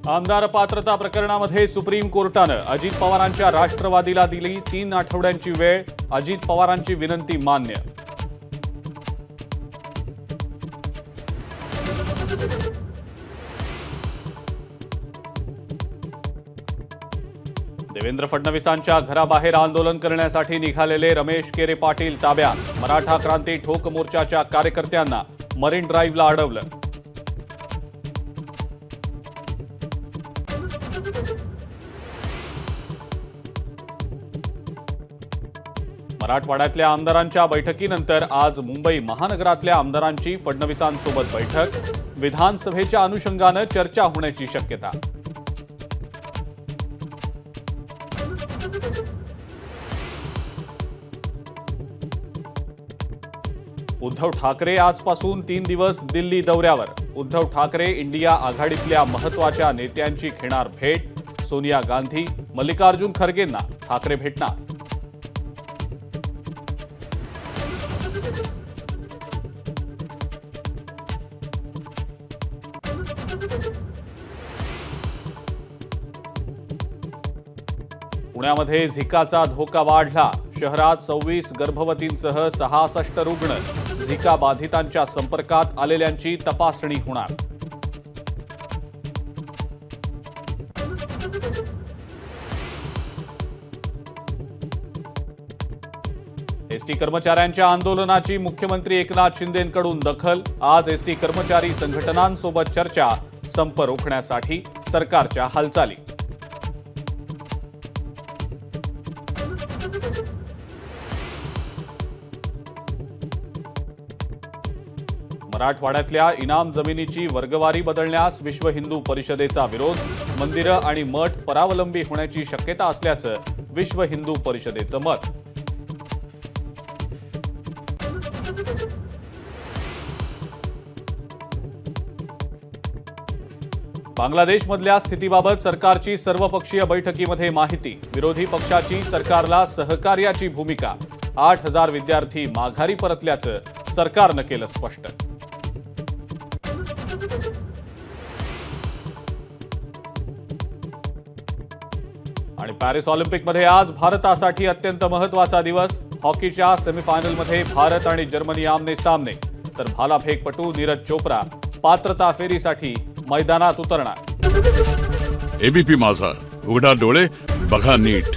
आमदार पात्रता प्रकरणामध्ये सुप्रीम कोर्टानं अजित पवारांच्या राष्ट्रवादीला दिली 3 आठवड्यांची वेळ। अजित पवारांची विनंती मान्य। देवेंद्र फडणवीसांच्या घराबाहेर आंदोलन करण्यासाठी निघालेले रमेश केरे पाटील ताब्यात। मराठा क्रांती ठोक मोर्चाच्या कार्यकर्त्यांना मरीन ड्राईव्हला अडवलं। मराठवाड्यातल्या आमदारांच्या बैठकीनंतर आज मुंबई महानगरातल्या आमदारांची फडणवीसांसोबत बैठक। विधानसभेच्या अनुषंगानं चर्चा होण्याची शक्यता। उद्धव ठाकरे आजपासून 3 दिवस दिल्ली दौऱ्यावर। उद्धव ठाकरे इंडिया आघाडीतल्या महत्त्वाच्या नेत्यांची घेणार भेट। सोनिया गांधी, मल्लिकार्जुन खरगेंना ठाकरे भेटणार। पुण्यामध्ये झिकाचा धोका वाढला। शहरात 26 गर्भवतींसह 66 रुग्ण। झिका बाधितांच्या संपर्कात आलेल्यांची तपासणी होणार। एसटी कर्मचाऱ्यांच्या आंदोलनाची मुख्यमंत्री एकनाथ शिंदेंकडून दखल। आज एसटी कर्मचारी संघटनांसोबत चर्चा। संप रोखण्यासाठी सरकारच्या हालचाली। मराठवाड्यातल्या इनाम जमिनीची वर्गवारी बदलण्यास विश्व हिंदू परिषदेचा विरोध। मंदिरं आणि मठ परावलंबी होण्याची शक्यता असल्याचं विश्व हिंदू परिषदेचं मत। बांगलादेशमधल्या स्थितीबाबत सरकारची सर्वपक्षीय बैठकीमध्ये माहिती। विरोधी पक्षाची सरकारला सहकार्याची भूमिका। 8000 विद्यार्थी माघारी परतल्याचं सरकारनं केलं स्पष्ट। आणि पॅरिस ऑलिम्पिकमध्ये आज भारतासाठी अत्यंत महत्त्वाचा दिवस। हॉकीच्या सेमीफायनलमध्ये भारत आणि जर्मनी आमने सामने। तर भालाफेकपटू नीरज चोप्रा पात्रता फेरीसाठी मैदानात उतरणार। एबीपी माझा, उघडा डोळे बघा नीट।